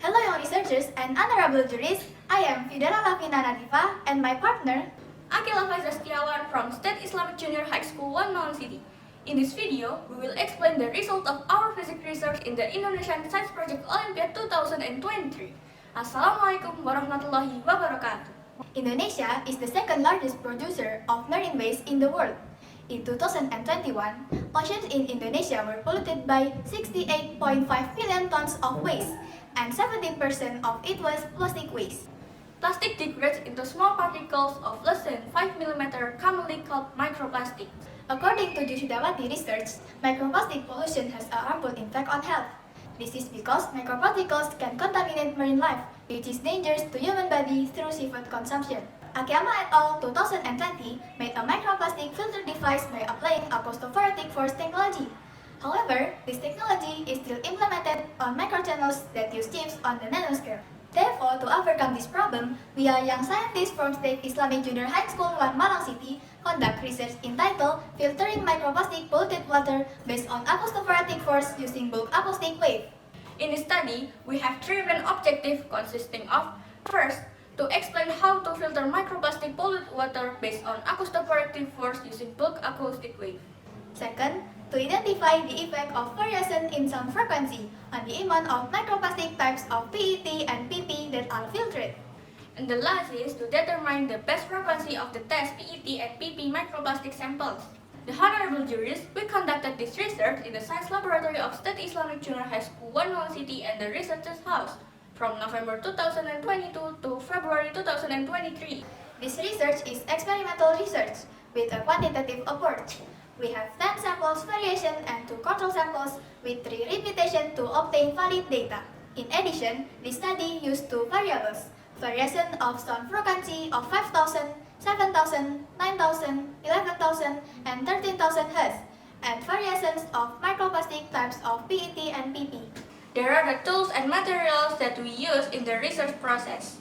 Hello young researchers and honorable juries, I am Fidela, Lavina, Nadifa and my partner Aqila Setyawan from State Islamic Junior High School 1 Malang City. In this video, we will explain the result of our physics research in the Indonesian Science Project Olympiad 2023. Assalamualaikum warahmatullahi wabarakatuh. Indonesia is the second largest producer of marine waste in the world. In 2021, oceans in Indonesia were polluted by 68.5 million tons of waste, and 70% of it was plastic waste. Plastic degrades into small particles of less than 5 mm, commonly called microplastics. According to Yoshidawaty research, microplastic pollution has a harmful impact on health. This is because microparticles can contaminate marine life, which is dangerous to human body through seafood consumption. Aqila et al. 2020 made a microplastic filter device by applying acoustophoretic force technology. However, this technology is still implemented on microchannels that use chips on the nanoscale. Therefore, to overcome this problem, we are young scientists from State Islamic Junior High School 1 Malang City conduct research entitled Filtering Microplastic Polluted Water based on acoustophoretic force using bulk acoustic wave. In this study, we have three main objectives consisting of: first, to explain how to filter microplastic polluted water based on acoustophoretic force using bulk acoustic wave. Second, to identify the effect of variation in sound frequency on the amount of microplastic types of PET and PP that are filtered. And the last is to determine the best frequency of the test PET and PP microplastic samples. The honorable juries, we conducted this research in the Science Laboratory of State Islamic Junior High School 1 Malang City and the Researchers House from November 2022 to February 2023. This research is experimental research with a quantitative approach. We have 10 samples variation and 2 control samples with 3 repetition to obtain valid data. In addition, this study used 2 variables: variation of sound frequency of 5,000, 7,000, 9,000, 11,000, and 13,000 Hz, and variations of microplastic types of PET and PP. There are the tools and materials that we use in the research process.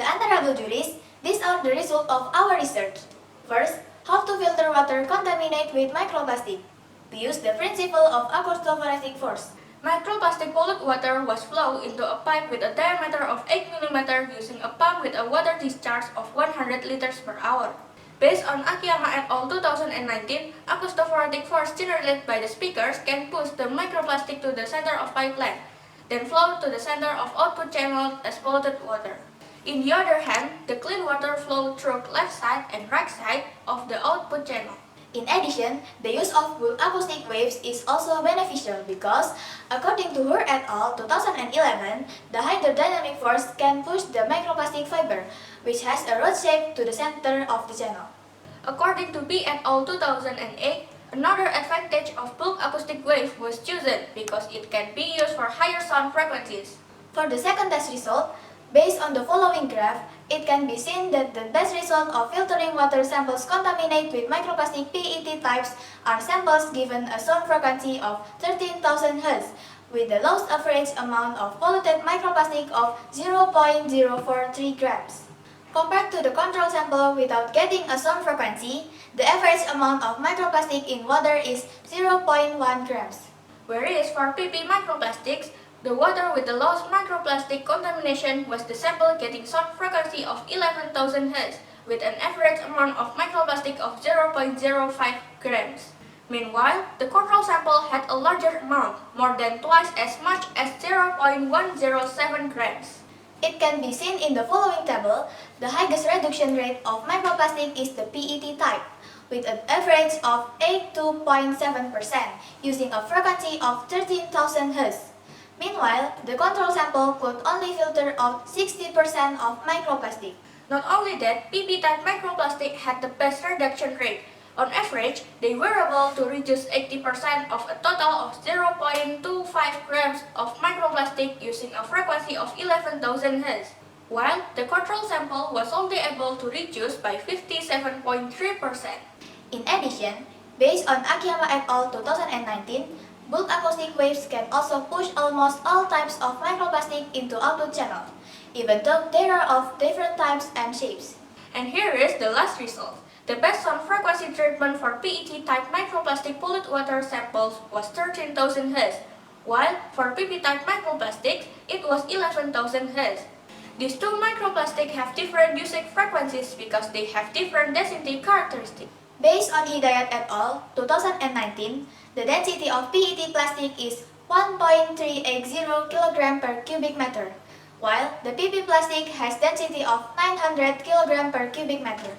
The honorable juries, these are the results of our research. First, how to filter water contaminated with microplastic. We use the principle of acoustophoretic force. Microplastic polluted water was flowed into a pipe with a diameter of 8 mm using a pump with a water discharge of 100 liters per hour. Based on Aqila et al. 2019, acoustophoretic force generated by the speakers can push the microplastic to the center of pipeline, then flow to the center of output channel as polluted water. In the other hand, the clean water flow through left side and right side of the output channel. In addition, the use of bulk acoustic waves is also beneficial because, according to Her et al. 2011, the hydrodynamic force can push the microplastic fiber, which has a rod shape, to the center of the channel. According to B et al. 2008, another advantage of bulk acoustic wave was chosen because it can be used for higher sound frequencies. For the second test result, based on the following graph, it can be seen that the best result of filtering water samples contaminated with microplastic PET types are samples given a sound frequency of 13,000 Hz, with the lowest average amount of polluted microplastic of 0.043 grams. Compared to the control sample without getting a sound frequency, the average amount of microplastic in water is 0.1 grams. Whereas for PP microplastics, the water with the lowest microplastic contamination was the sample getting sound frequency of 11,000 Hz with an average amount of microplastic of 0.05 grams. Meanwhile, the control sample had a larger amount, more than twice as much as 0.107 grams. It can be seen in the following table. The highest reduction rate of microplastic is the PET type, with an average of 82.7% using a frequency of 13,000 Hz. Meanwhile, the control sample could only filter out 60% of microplastic. Not only that, PP-type microplastic had the best reduction rate. On average, they were able to reduce 80% of a total of 0.25 grams of microplastic using a frequency of 11,000 Hz, while the control sample was only able to reduce by 57.3%. In addition, based on Aqila et al. 2019, bulk acoustic waves can also push almost all types of microplastic into output channel, even though they are of different types and shapes. And here is the last result. The best sound frequency treatment for PET-type microplastic polluted water samples was 13,000 Hz, while for PP-type microplastics, it was 11,000 Hz. These two microplastics have different usage frequencies because they have different density characteristics. Based on Hidayat et al. 2019, the density of PET plastic is 1.380 kg per cubic meter, while the PP plastic has density of 900 kg per cubic meter.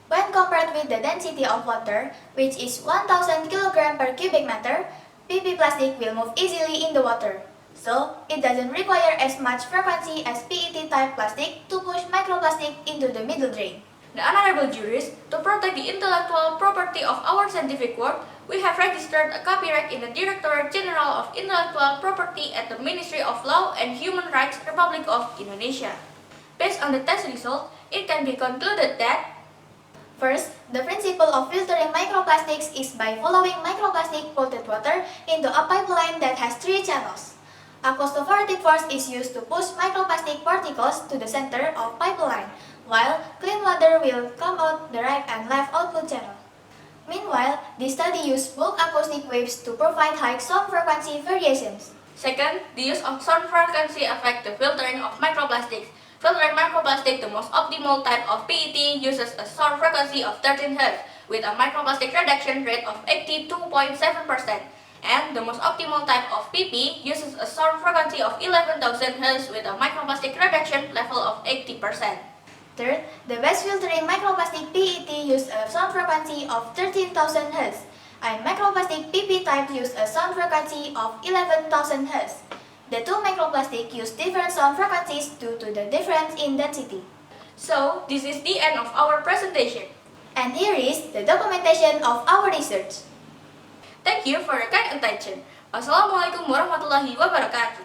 When compared with the density of water, which is 1000 kg per cubic meter, PP plastic will move easily in the water. So, it doesn't require as much frequency as PET-type plastic to push microplastic into the middle drain. The honorable juries, to protect the intellectual property of our scientific work, we have registered a copyright in the Directorate General of Intellectual Property at the Ministry of Law and Human Rights, Republic of Indonesia. Based on the test result, it can be concluded that First, the principle of filtering microplastics is by following microplastic polluted water into a pipeline that has 3 channels. A costovertic force is used to push microplastic particles to the center of pipeline, while clean water will come out the right and left output channel. Meanwhile, this study used bulk acoustic waves to provide high sound frequency variations. second, the use of sound frequency affect the filtering of microplastics. Filtering microplastic, the most optimal type of PET, uses a sound frequency of 13 Hz with a microplastic reduction rate of 82.7%, and the most optimal type of PP uses a sound frequency of 11,000 Hz with a microplastic reduction level of 80%. Third, the best filtering microplastic PET used a sound frequency of 13,000 Hz, and microplastic PP type used a sound frequency of 11,000 Hz. The two microplastics use different sound frequencies due to the difference in density. So, this is the end of our presentation. And here is the documentation of our research. Thank you for your kind attention. Wassalamualaikum warahmatullahi wabarakatuh.